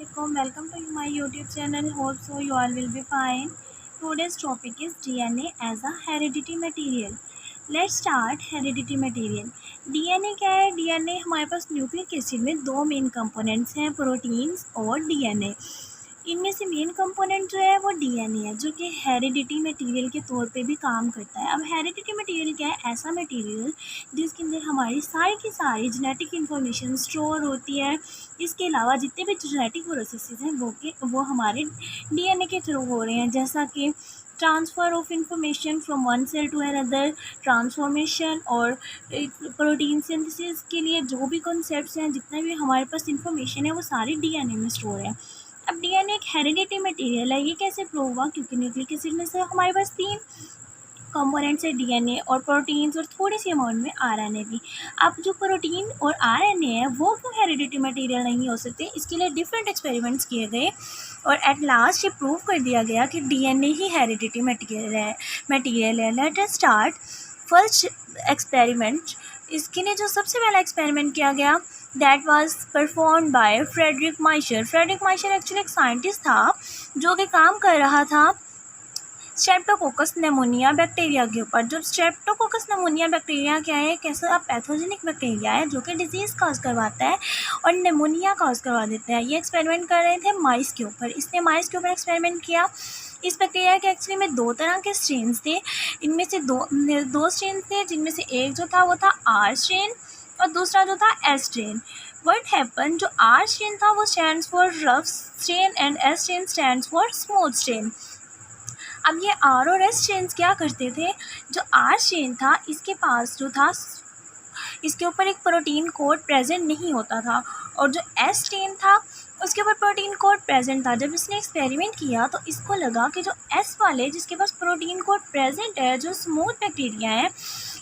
Assalamualaikum. Welcome to my YouTube channel. Hope so you all will be fine. Today's topic is DNA as a heredity material. Let's start heredity material. DNA क्या है? DNA हमारे पास nucleic acid में दो main components हैं, proteins और DNA. इनमें से main component जो है वो डीएनए है, जो कि हेरिडिटी मटेरियल के तौर पे भी काम करता है. अब हेरिडिटी मटेरियल क्या है? ऐसा मटेरियल जिसके अंदर हमारी सारी की सारी जेनेटिक इन्फॉर्मेशन स्टोर होती है. इसके अलावा जितने भी जेनेटिक प्रोसेसेस हैं वो हमारे डीएनए के थ्रू हो रहे हैं, जैसा कि transfer of information from one cell to another, transformation और प्रोटीन सिंथेसिस के लिए जो भी कॉन्सेप्ट्स हैं, जितना भी हमारे पास इंफॉर्मेशन है वो सारी डीएनए में स्टोर है. अब डीएनए एक हेरिडिटी मटेरियल है. ये कैसे प्रूव हुआ? क्योंकि न्यूक्लिक एसिड में से हमारे पास 3 कंपोनेंट्स है, डीएनए और प्रोटीन्स और थोड़ी सी अमाउंट में आरएनए भी. अब जो प्रोटीन और आरएनए है वो क्यों हेरिडिटी मटेरियल नहीं हो सकते? इसके लिए डिफरेंट एक्सपेरिमेंट्स किए गए और एट लास्ट ये प्रूव कर दिया गया कि डीएनए ही हेरिडिटी मटेरियल है. Let us start first experiment. इसके लिए जो सबसे पहला एक्सपेरिमेंट किया गया that was perform by Frederick Miescher. Frederick Miescher actually एक साइंटिस्ट था जो कि काम कर रहा था स्ट्रेप्टोकोकस निमोनिया बैक्टीरिया के ऊपर. जो स्ट्रेप्टोकोकस निमोनिया बैक्टीरिया क्या है? कैसा पैथोजेनिक बैक्टीरिया है जो कि डिजीज़ कॉज करवाता है और निमोनिया कॉज करवा देता है. ये एक्सपेरिमेंट कर रहे थे माइस के ऊपर. इसने माइस के ऊपर एक्सपेरिमेंट किया. इस बैक्टीरिया के एक्चुअली में 2 तरह के स्ट्रेन्स थे. इनमें से दो स्ट्रेन थे, जिनमें से एक जो था वो था आर स्ट्रेन और दूसरा जो था एस स्ट्रेन. व्हाट हैपन, जो आर स्ट्रेन था वो stands for rough strain and S strain stands for smooth strain. अब ये आर और एस स्ट्रेन्स क्या करते थे? जो आर स्ट्रेन था इसके पास जो था इसके ऊपर एक प्रोटीन कोड प्रेजेंट नहीं होता था और जो एस स्ट्रेन था उसके ऊपर प्रोटीन कोड प्रेजेंट था. जब इसने एक्सपेरिमेंट किया तो इसको लगा कि जो एस वाले जिसके पास प्रोटीन कोड प्रेजेंट है, जो स्मूथ बैक्टीरिया है,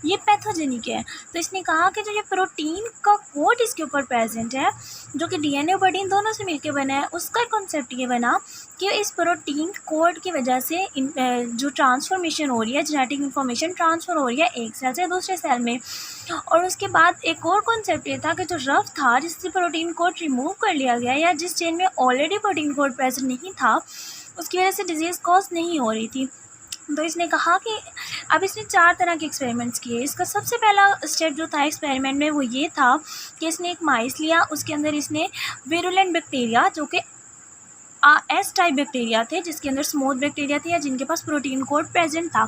ये पैथोजेनिक है. तो इसने कहा कि जो ये प्रोटीन का कोड इसके ऊपर प्रेजेंट है, जो कि डीएनए और प्रोटीन दोनों से मिलकर बना है, उसका कॉन्सेप्ट ये बना कि इस प्रोटीन कोड की वजह से जो ट्रांसफॉर्मेशन हो रही है, जेनेटिक इन्फॉर्मेशन ट्रांसफ़र हो रही है एक सेल से दूसरे सेल में. और उसके बाद एक और कॉन्सेप्ट ये था कि जो रफ था जिससे प्रोटीन कोड रिमूव कर लिया गया या जिस चेन में ऑलरेडी प्रोटीन कोड प्रेजेंट नहीं था, उसकी वजह से डिजीज़ कॉज नहीं हो रही थी. तो इसने कहा कि अब इसने 4 तरह के एक्सपेरिमेंट्स किए. इसका सबसे पहला स्टेप जो था एक्सपेरिमेंट में वो ये था कि इसने एक माइस लिया. उसके अंदर इसने विरुलेंट बैक्टीरिया जो कि एस टाइप बैक्टीरिया थे, जिसके अंदर स्मूथ बैक्टीरिया थे या जिनके पास प्रोटीन कोड प्रेजेंट था,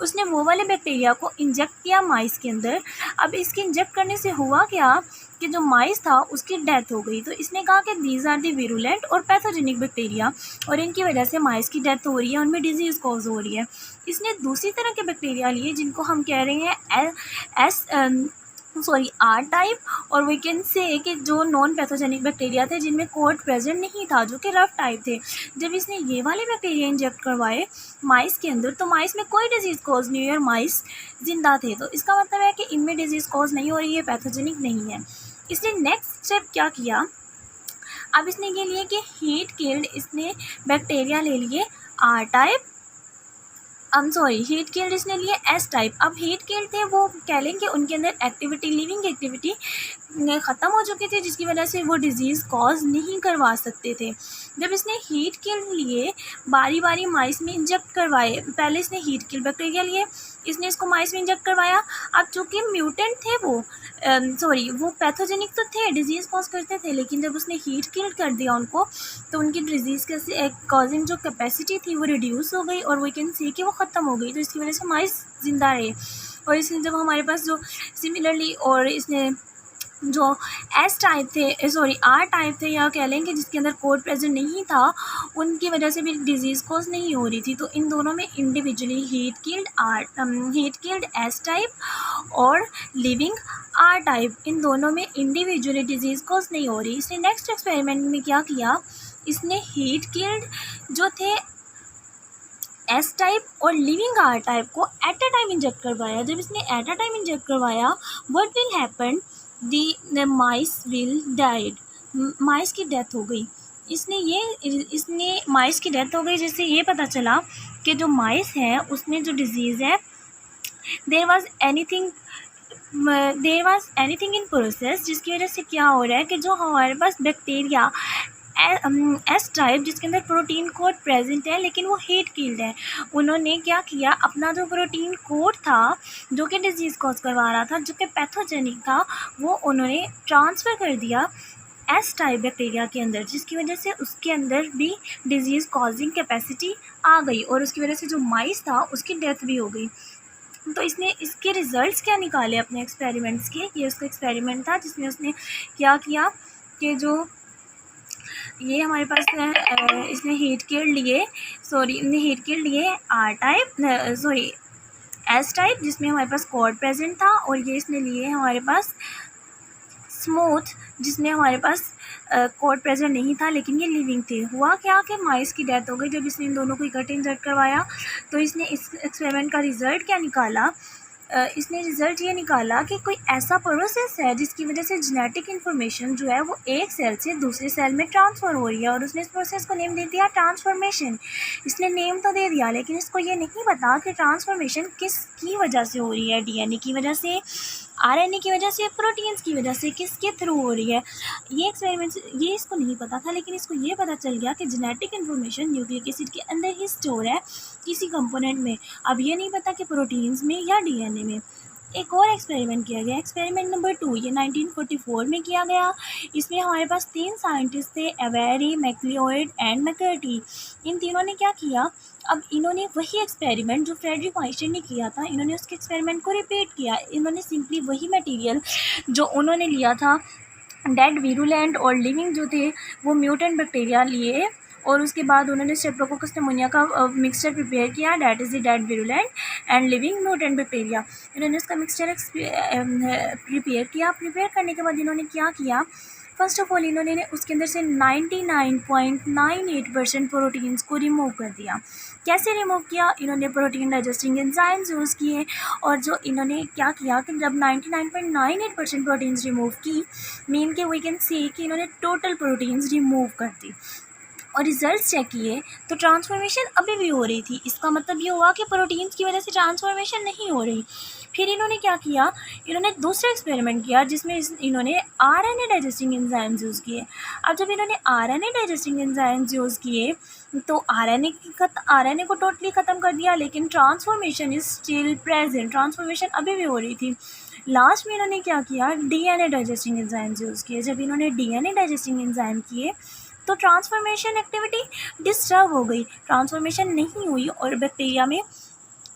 उसने वो वाले बैक्टीरिया को इंजेक्ट किया माइस के अंदर. अब इसके इंजेक्ट करने से हुआ क्या कि जो माइस था उसकी डेथ हो गई. तो इसने कहा कि दीज आर दी विरुलेंट और पैथोजेनिक बैक्टीरिया और इनकी वजह से माइस की डेथ हो रही है, उनमें डिजीज़ कॉज हो रही है. इसने दूसरी तरह के बैक्टीरिया लिए जिनको हम कह रहे हैं आर टाइप, और वी कैन से कि जो नॉन पैथोजेनिक बैक्टीरिया थे जिनमें कोड प्रेजेंट नहीं था, जो कि रफ टाइप थे. जब इसने ये वाले बैक्टीरिया इंजेक्ट करवाए माइस के अंदर तो माइस में कोई डिजीज़ कॉज नहीं हुई और माइस जिंदा थे. तो इसका मतलब है कि इनमें डिजीज़ कॉज नहीं हो रही है, पैथोजेनिक नहीं है. इसने नेक्स्ट स्टेप क्या किया? अब इसने ये लिए कि हीट किल्ड, इसने बैक्टीरिया ले लिए आर टाइप, हीट किल्ड इसने लिए एस टाइप. अब हीट किल्ड थे वो कह लें कि उनके अंदर एक्टिविटी, लिविंग एक्टिविटी ख़त्म हो चुकी थी, जिसकी वजह से वो डिज़ीज़ कॉज नहीं करवा सकते थे. जब इसने हीट किल्ड लिए, बारी बारी माइस में इंजेक्ट करवाए. पहले इसने हीट किल्ड बैक्टीरिया लिए, इसने इसको माइस में इंजेक्ट करवाया. अब चूँकि म्यूटेंट थे वो पैथोजेनिक तो थे, डिजीज़ कॉज करते थे, लेकिन जब उसने हीट किल्ड कर दिया उनको तो उनकी डिजीज़ के कॉजिंग जो कैपेसिटी थी वो रिड्यूस हो गई और वी कैन सी कि वो ख़त्म हो गई. तो इसकी वजह से माइस ज़िंदा रहे. और इसने जब हमारे पास जो सिमिलरली और इसने जो एस टाइप थे आर टाइप थे या कह लें कि जिसके अंदर कोड प्रेजेंट नहीं था, उनकी वजह से भी डिजीज़ कॉज नहीं हो रही थी. तो इन दोनों में individually heat killed S type और लिविंग आर टाइप, इन दोनों में इंडिविजुअली डिजीज़ कॉज नहीं हो रही. इसने नेक्स्ट एक्सपेरिमेंट में क्या किया? इसने हीट किल्ड जो थे एस टाइप और लिविंग आर टाइप को एट अ टाइम इंजेक्ट करवाया. जब इसने एट अ टाइम इंजेक्ट करवाया, what will happen, the mice will died, mice की डेथ हो गई. इसने माइस की डेथ हो गई, जिससे ये पता चला कि जो माइस है उसमें जो डिजीज़ है there was anything in process, जिसकी वजह से क्या हो रहा है कि जो हमारे पास बैक्टीरिया एस टाइप जिसके अंदर प्रोटीन कोड प्रेजेंट है लेकिन वो हीट किल्ड है। उन्होंने क्या किया, अपना जो प्रोटीन कोड था जो कि डिजीज़ कॉज करवा रहा था, जो कि पैथोजेनिक था, वो उन्होंने ट्रांसफ़र कर दिया एस टाइप बैक्टीरिया के अंदर, जिसकी वजह से उसके अंदर भी डिजीज़ कॉजिंग कैपेसिटी आ गई और उसकी वजह से जो माइस था उसकी डेथ भी हो गई। तो इसने इसके रिज़ल्ट्स क्या निकाले अपने एक्सपेरिमेंट्स के, ये उसका एक्सपेरिमेंट था जिसमें उसने क्या किया कि जो ये हमारे पास इसने हीट किल्ड लिए आर टाइप एस टाइप जिसमें हमारे पास कॉड प्रेजेंट था, और ये इसने लिए हमारे पास स्मूथ जिसमें हमारे पास कॉड प्रेजेंट नहीं था लेकिन ये लिविंग थे। हुआ क्या कि माइस की डेथ हो गई जब इसने इन दोनों को इकट्ठे इंजेक्ट करवाया। तो इसने इस एक्सपेरिमेंट का रिज़ल्ट क्या निकाला, इसने रिज़ल्ट ये निकाला कि कोई ऐसा प्रोसेस है जिसकी वजह से जेनेटिक इन्फॉर्मेशन जो है वो एक सेल से दूसरे सेल में ट्रांसफ़र हो रही है, और उसने इस प्रोसेस को नेम दे दिया ट्रांसफॉर्मेशन। इसने नेम तो दे दिया लेकिन इसको ये नहीं पता कि ट्रांसफॉर्मेशन किसकी वजह से हो रही है, डीएनए की वजह से, आरएनए की वजह से, प्रोटीन्स की वजह से, किसके थ्रू हो रही है। ये एक्सपेरिमेंट ये इसको नहीं पता था, लेकिन इसको ये पता चल गया कि जेनेटिक इन्फॉर्मेशन न्यूक्लिक एसिड के अंदर ही स्टोर है किसी कंपोनेंट में। अब ये नहीं पता कि प्रोटीन्स में या डीएनए में। एक और एक्सपेरिमेंट किया गया, एक्सपेरिमेंट नंबर 2, ये 1944 में किया गया। इसमें हमारे पास 3 साइंटिस्ट थे, एवेरी, मैक्लिओड एंड मैकर्टी। इन तीनों ने क्या किया, अब इन्होंने वही एक्सपेरिमेंट जो फ्रेडरिक वाइस्टीन ने किया था, इन्होंने उसके एक्सपेरिमेंट को रिपीट किया। इन्होंने सिंपली वही मटेरियल जो उन्होंने लिया था, डेड वीरुलेंट और लिविंग जो थे वो म्यूटेंट बैक्टीरिया लिए, और उसके बाद उन्होंने स्ट्रेप्टोकोकस निमोनिया का मिक्सचर प्रिपेयर किया, that is the dead virulent and living mutant bacteria. इन्होंने उसका मिक्सचर प्रिपेयर किया। प्रिपेयर करने के बाद इन्होंने क्या किया, फर्स्ट ऑफ ऑल इन्होंने उसके अंदर से 99.98% प्रोटीन्स को रिमूव कर दिया। कैसे रिमूव किया, इन्होंने प्रोटीन डाइजेस्टिंग एंजाइम्स यूज़ किए, और जो इन्होंने क्या किया कि जब 99.98% प्रोटीन्स रिमूव की, मीन के वी कैन सी कि इन्होंने टोटल प्रोटीन्स रिमूव कर दी, और रिजल्ट्स चेक किए तो ट्रांसफॉर्मेशन अभी भी हो रही थी। इसका मतलब ये हुआ कि प्रोटीन्स की वजह से ट्रांसफॉर्मेशन नहीं हो रही। फिर इन्होंने क्या किया, इन्होंने दूसरा एक्सपेरिमेंट किया जिसमें इन्होंने आरएनए डाइजेस्टिंग एंजाइम्स यूज़ किए। अब जब इन्होंने आरएनए डाइजेस्टिंग एंजाइम्स यूज़ किए तो आरएनए को टोटली ख़त्म कर दिया, लेकिन transformation is still present, transformation अभी भी हो रही थी। लास्ट में इन्होंने क्या किया, डीएनए डाइजेस्टिंग एंजाइम्स यूज़ किए। जब इन्होंने डीएनए डाइजेस्टिंग एंजाइम किए तो ट्रांसफॉर्मेशन एक्टिविटी डिस्टर्ब हो गई, ट्रांसफॉर्मेशन नहीं हुई और बैक्टीरिया में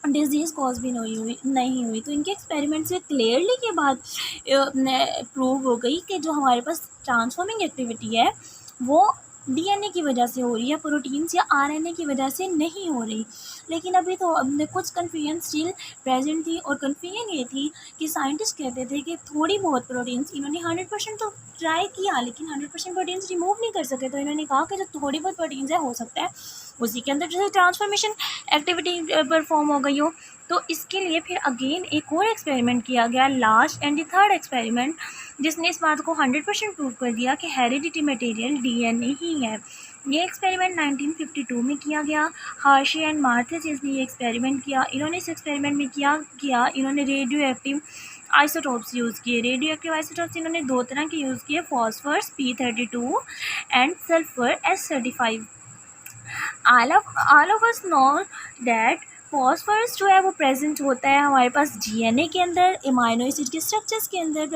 डिजीज़ कॉज भी नहीं हुई। तो इनके एक्सपेरिमेंट से क्लियरली के बाद प्रूव हो गई कि जो हमारे पास ट्रांसफॉर्मिंग एक्टिविटी है वो डीएनए की वजह से हो रही है, प्रोटीन्स या आरएनए की वजह से नहीं हो रही। लेकिन अभी तो कुछ कन्फ्यूजन स्टिल प्रेजेंट थी, और कन्फ्यूजन ये थी कि साइंटिस्ट कहते थे कि थोड़ी बहुत प्रोटीन्स, इन्होंने 100% तो ट्राई किया लेकिन 100% प्रोटीन्स रिमूव नहीं कर सके। तो इन्होंने कहा कि जो थोड़ी बहुत प्रोटीन्स है, हो सकता है उसी के अंदर जैसे ट्रांसफॉर्मेशन एक्टिविटी परफॉर्म हो गई हो। तो इसके लिए फिर अगेन एक और एक्सपेरिमेंट किया गया, last and the third experiment, जिसने इस बात को 100% प्रूव कर दिया कि हेरिडिटी मटेरियल डीएनए ही है। ये एक्सपेरिमेंट 1952 में किया गया। हार्शी एंड मार्थिस ने ये एक्सपेरिमेंट किया। इन्होंने इस एक्सपेरिमेंट में किया इन्होंने रेडियो एक्टिव आइसोटोप्स यूज़ किए। रेडियो एक्टिव आइसोटोप्स इन्होंने 2 तरह के यूज़ किए, phosphorus P32 and sulphur S35। all of us know that phosphorus जो है वो प्रेजेंट होता है हमारे पास डीएनए के अंदर, एमाइनो एसिड के स्ट्रक्चर्स के अंदर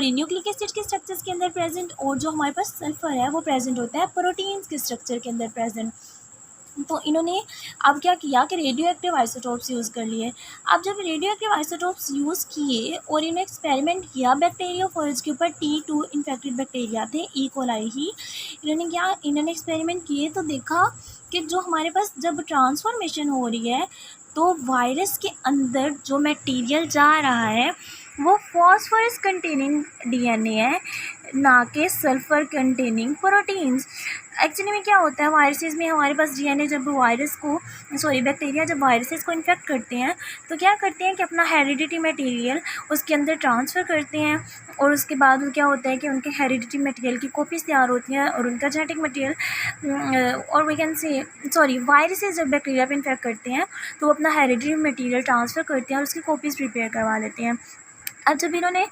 न्यूक्लिक एसिड के स्ट्रक्चर्स के अंदर प्रेजेंट, और जो हमारे पास सल्फर है वो प्रेजेंट होता है प्रोटीन्स के स्ट्रक्चर के अंदर प्रेजेंट। तो इन्होंने अब क्या किया कि रेडियो एक्टिव आइसोटोप्स यूज़ कर लिए। अब जब रेडियो एक्टिव आइसोटोप्स यूज़ किए और इन्होंने एक्सपेरिमेंट किया बैक्टीरियोफोर्स के ऊपर, T2 इन्फेक्टेड बैक्टीरिया थे, ई कोलाई ही। इन्होंने एक्सपेरिमेंट किए तो देखा कि जो हमारे पास जब ट्रांसफॉर्मेशन हो रही है तो वायरस के अंदर जो मटेरियल जा रहा है वो फॉस्फरस कंटेनिंग डीएनए है, ना कि सल्फ़र कंटेनिंग प्रोटीन्स। एक्चुअली में क्या होता है, वायरसेस में हमारे पास डीएनए जब बैक्टीरिया जब वायरसेस को इन्फेक्ट करते हैं तो क्या करते हैं कि अपना हेरिडिटी मटेरियल उसके अंदर ट्रांसफ़र करते हैं, और उसके बाद क्या होता है कि उनके हेरिडिटी मटेरियल की कॉपीज़ तैयार होती हैं, और उनका जेनेटिक मटेरियल और वी कैन से वायरसेस जब बैक्टीरिया पे इन्फेक्ट करते हैं तो वो अपना हेरिडिटी मटेरियल ट्रांसफ़र करते हैं और उसकी कॉपीज़ प्रिपेयर करवा लेते हैं। अब जब इन्होंने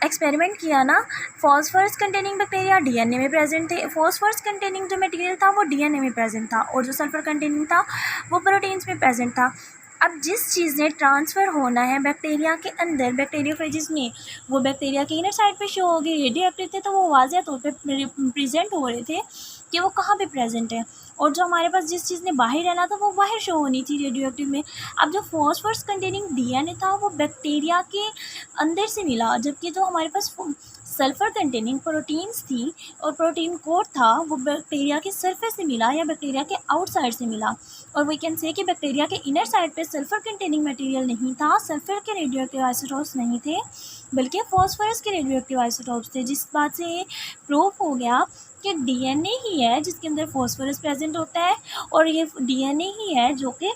एक्सपेरिमेंट किया ना, फॉस्फोरस कंटेनिंग बैक्टीरिया डीएनए में प्रेजेंट थे। फॉस्फोरस कंटेनिंग जो मटेरियल था वो डीएनए में प्रेजेंट था, और जो सल्फर कंटेनिंग था वो प्रोटीन्स में प्रेजेंट था। अब जिस चीज़ ने ट्रांसफ़र होना है बैक्टीरिया के अंदर, बैक्टीरियोफेजिस में, वो बैक्टीरिया के इनर साइड पे शो होगी। रेडियो एक्टिव थे तो वो वाज़ह तौर पे प्रेजेंट हो रहे थे कि वो कहाँ पे प्रेजेंट है, और जो हमारे पास जिस चीज़ ने बाहर रहना था वो बाहर शो होनी थी रेडियो एक्टिव में। अब जो फॉस्फोरस कंटेनिंग डीएनए था वो बैक्टीरिया के अंदर से मिला, जबकि जो हमारे पास सल्फ़र कंटेनिंग प्रोटीन्स थी और प्रोटीन कोड था वो बैक्टीरिया के सरफेस से मिला या बैक्टीरिया के आउटसाइड से मिला। और वी कैन से कि बैक्टीरिया के इनर साइड पे सल्फ़र कंटेनिंग मटेरियल नहीं था, सल्फ़र के रेडियो एक्टिव आइसोटोप्स नहीं थे, बल्कि फॉस्फोरस के रेडियो एक्टिव आइसोटोप्स थे। जिस बात से ये प्रूफ हो गया कि डीएनए ही है जिसके अंदर फॉस्फोरस प्रेजेंट होता है, और ये डीएनए ही है जो कि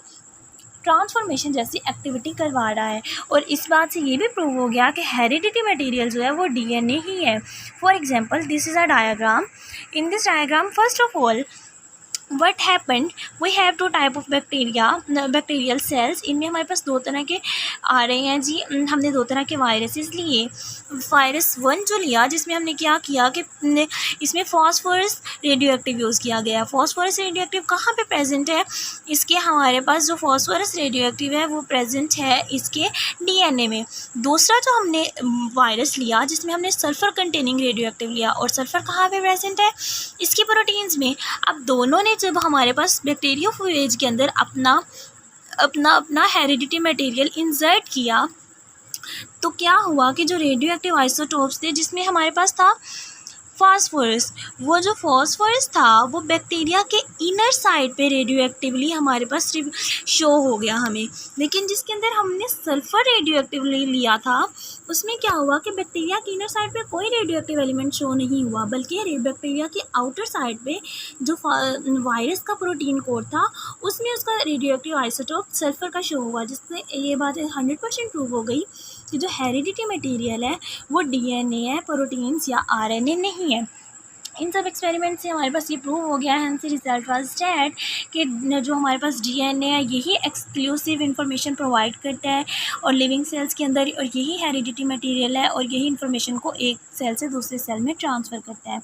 ट्रांसफॉर्मेशन जैसी एक्टिविटी करवा रहा है। और इस बात से ये भी प्रूव हो गया कि हेरिडिटी मटेरियल जो है वो डीएनए ही है। For example, this is a diagram. In this diagram first of all what happened, we have two type of bacterial cells. इनमें हमारे पास दो तरह के आ रहे हैं जी। हमने दो तरह के वायरसेस लिए। वायरस 1 जो लिया, जिसमें हमने क्या किया कि इसमें फॉस्फोरस रेडियो एक्टिव यूज़ किया गया। फॉस्फोरस रेडियो एक्टिव कहाँ पे प्रेजेंट है, इसके हमारे पास जो फॉस्फोरस रेडियो एक्टिव है वो प्रेजेंट है इसके डीएनए में। दूसरा जो हमने वायरस लिया जिसमें हमने सल्फ़र कंटेनिंग रेडियो एक्टिव लिया, और सल्फ़र कहाँ पे प्रेजेंट है, इसके प्रोटीन्स में। अब दोनों ने जब हमारे पास बैक्टीरियोफेज के अंदर अपना हेरिडिटी मटेरियल इंसर्ट किया, तो क्या हुआ कि जो रेडियो एक्टिव आइसोटोप्स थे जिसमें हमारे पास था फास्फोरस, वो जो फास्फोरस था वो बैक्टीरिया के इनर साइड पे रेडियो एक्टिवली हमारे पास शो हो गया हमें। लेकिन जिसके अंदर हमने सल्फ़र रेडियो एक्टिवली लिया था उसमें क्या हुआ कि बैक्टीरिया के इनर साइड पे कोई रेडियो एक्टिव एलिमेंट शो नहीं हुआ, बल्कि बैक्टीरिया के आउटर साइड पे जो वायरस का प्रोटीन कोड था उसमें उसका रेडियो एक्टिव आइसोटोप सल्फ़र का शो हुआ, जिससे ये बात 100% प्रूव हो गई कि जो हेरिडिटी मटेरियल है वो डीएनए है, प्रोटीन्स या आरएनए नहीं है। इन सब एक्सपेरिमेंट से हमारे पास ये प्रूव हो गया है, हैंस रिजल्ट वाज दैट कि जो हमारे पास डीएनए है यही एक्सक्लूसिव इन्फॉर्मेशन प्रोवाइड करता है और लिविंग सेल्स के अंदर, और यही हेरिडिटी मटेरियल है और यही इन्फॉर्मेशन को एक सेल से दूसरे सेल में ट्रांसफ़र करता है।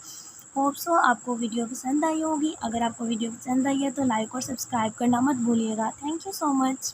होप सो आपको वीडियो पसंद आई होगी। अगर आपको वीडियो पसंद आई है तो लाइक और सब्सक्राइब करना मत भूलिएगा। Thank you so much.